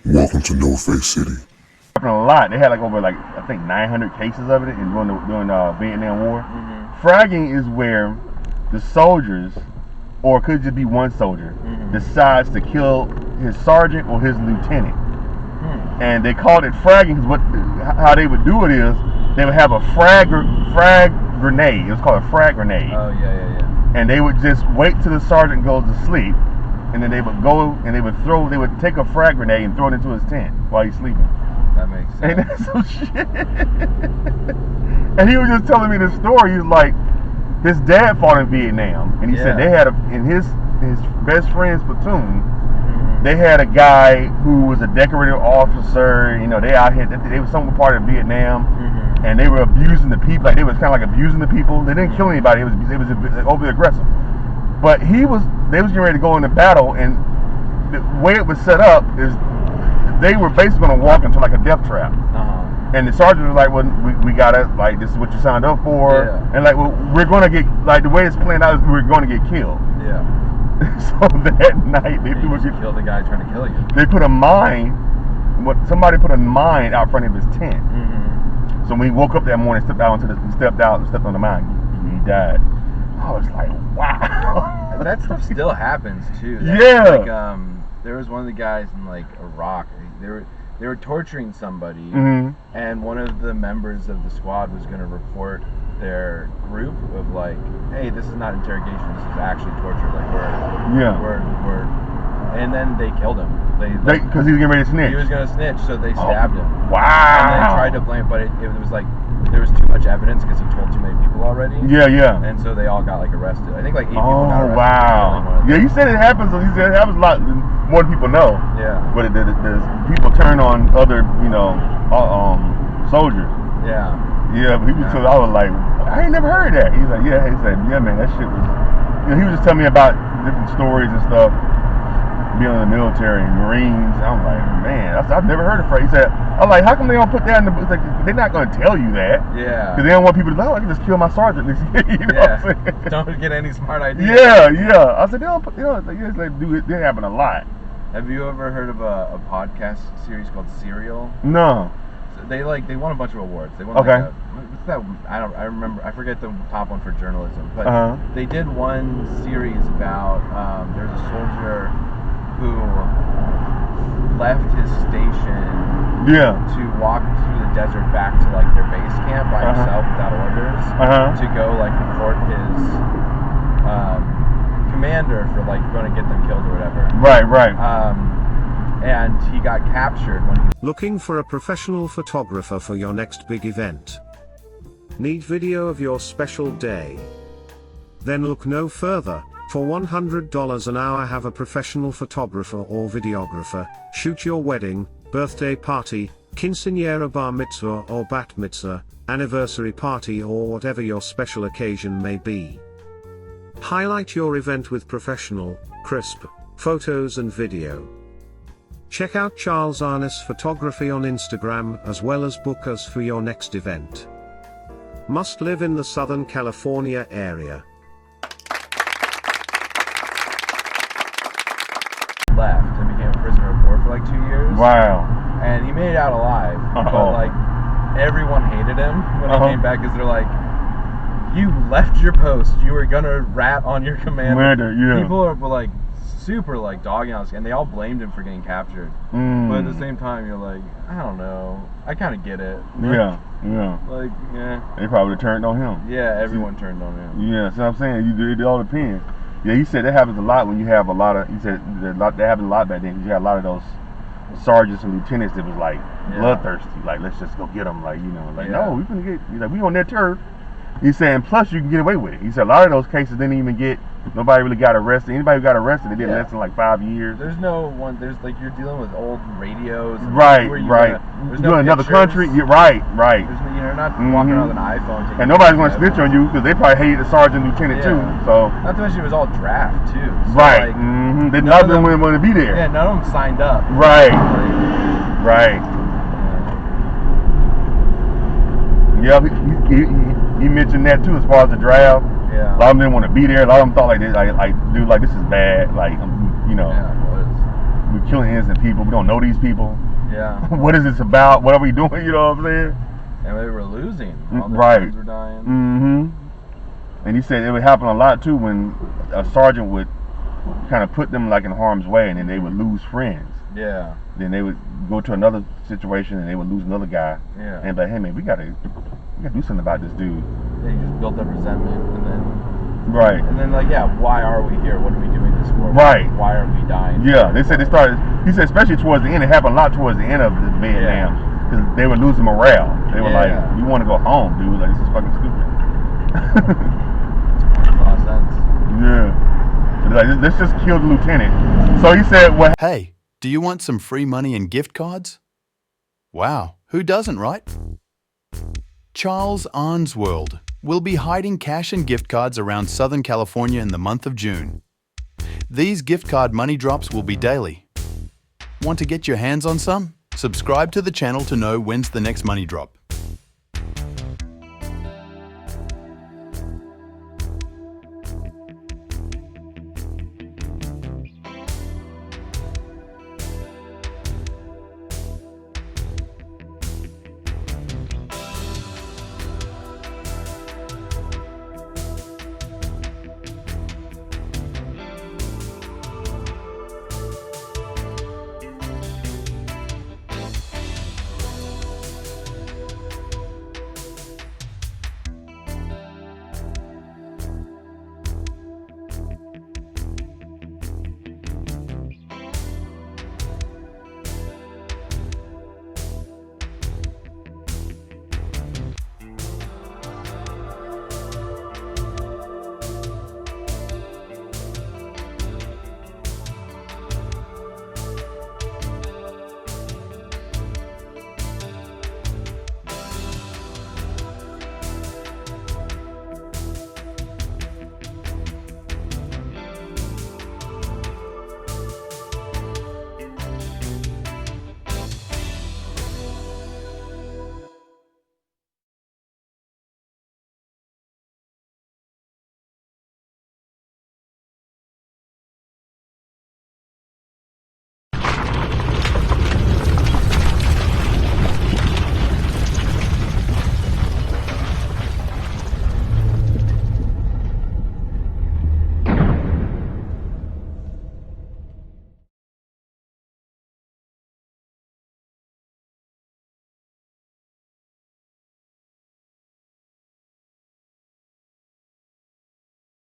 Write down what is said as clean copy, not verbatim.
Welcome to No Face City. A lot. They had like over I think 900 cases of it during the Vietnam War. Mm-hmm. Fragging is where the soldiers, or it could just be one soldier, decides to kill his sergeant or his lieutenant. And they called it fragging because how they would do it is they would have a frag grenade. It was called a frag grenade. Oh yeah. And they would just wait till the sergeant goes to sleep, and then they would go and they would take a frag grenade and throw it into his tent while he's sleeping. That makes sense. Ain't that some shit? And he was just telling me this story. He was like, his dad fought in Vietnam, and he said they had in his best friend's platoon, they had a guy who was a decorated officer. You know, they out here, they was some part of Vietnam, and they were abusing the people. Like they was kind of like abusing the people. They didn't kill anybody. It was overly aggressive. But they was getting ready to go into battle, and the way it was set up is they were basically going to walk into like a death trap. And the sergeant was like, well, we gotta, like, this is what you signed up for. And like, well, we're going to get, like, the way it's planned out is we're going to get killed. So that night, they kill the guy trying to kill you. They put somebody put a mine out front of his tent. So when he woke up that morning, stepped out and stepped on the mine, he died. I was like, wow. And that stuff still happens too. Like, there was one of the guys in like Iraq. They were torturing somebody, and one of the members of the squad was going to report their group of like, hey, this is not interrogation, this is actually torture. Like we're and then they killed him. Because he was getting ready to snitch. He was going to snitch, so they stabbed him. Wow. And they tried to blame, but it was like there was too much evidence because he told too many people already. Yeah. And so they all got like arrested. I think like 8 people got arrested. Wow. Yeah, he said it happens. He said it happens a lot more than people know. Yeah. But there's people turn on other, soldiers. Yeah. Yeah, but he was. I was like, I ain't never heard that. He's like, yeah. He said, yeah, man, that shit was. He was just telling me about different stories and stuff. Being in the military, Marines. I'm like, man, I've never heard of frag. He said, I'm like, how come they don't put that in the book? Like, they're not going to tell you that. Yeah. Because they don't want people to know, I can just kill my sergeant. What I'm saying? Don't get any smart ideas. Yeah. I said, they don't put, they happen a lot. Have you ever heard of a podcast series called Serial? No. So they won a bunch of awards. They won what's that? I remember. I forget the top one for journalism, but they did one series about there's a soldier who left his station to walk through the desert back to like their base camp by himself without orders to go like report his commander for like going to get them killed or whatever. Right. And he got captured when he... Looking for a professional photographer for your next big event? Need video of your special day? Then look no further. For $100 an hour, have a professional photographer or videographer shoot your wedding, birthday party, quinceañera, bar mitzvah or bat mitzvah, anniversary party, or whatever your special occasion may be. Highlight your event with professional, crisp photos and video. Check out Charles Arness Photography on Instagram, as well as book us for your next event. Must live in the Southern California area. Left and became a prisoner of war for like 2 years. Wow. And he made it out alive. But like everyone hated him when he came back because they're like, you left your post, you were gonna rat on your commander. People were like super like dogging us, and they all blamed him for getting captured. But at the same time, you're like, I don't know, I kind of get it. Like, they probably turned on him. Yeah, everyone turned on him. Yeah, so I'm saying it all depends. Yeah, he said that happens a lot when you have a lot of. He said that happened a lot back then because you had a lot of those sergeants and lieutenants that was like bloodthirsty, like let's just go get them, like no, we gonna get, we on their turf. He's saying, plus you can get away with it. He said a lot of those cases didn't even get, nobody really got arrested. Anybody who got arrested, they did less than like 5 years. There's no one, like you're dealing with old radios. Right. There's no another country. Right. There's no, you're not walking around with an iPhone. And nobody's going to snitch on you because they probably hated the sergeant lieutenant too. So. Not to mention it was all draft too. So right. Like, They none of them wouldn't want to be there. Yeah, none of them signed up. Right. Right. Yeah, he mentioned that too as far as the draft. Yeah. A lot of them didn't want to be there. A lot of them thought like this, like dude, like this is bad. Like Yeah, it was. We killing innocent people. We don't know these people. Yeah. What is this about? What are we doing? You know what I'm saying? And we were losing. All the Right. friends were dying. Mm-hmm. And he said it would happen a lot too when a sergeant would kind of put them like in harm's way, and then they would lose friends. Yeah. Then they would go to another situation, and they would lose another guy. Yeah. And be like, hey man, we gotta do something about this dude. Yeah, you just built up resentment, and then Right. And then like, yeah, why are we here? What are we doing this for? Right. Why are we dying? Yeah, they said they started. He said especially towards the end, it happened a lot towards the end of the Vietnam because they were losing morale. They were like, "We want to go home, dude. Like this is fucking stupid." Makes a lot of sense. Yeah. So they're like, let's just kill the lieutenant. So he said, "What?" Hey, do you want some free money and gift cards? Wow, who doesn't, right? Charles Arnsworld will be hiding cash and gift cards around Southern California in the month of June. These gift card money drops will be daily. Want to get your hands on some? Subscribe to the channel to know when's the next money drop.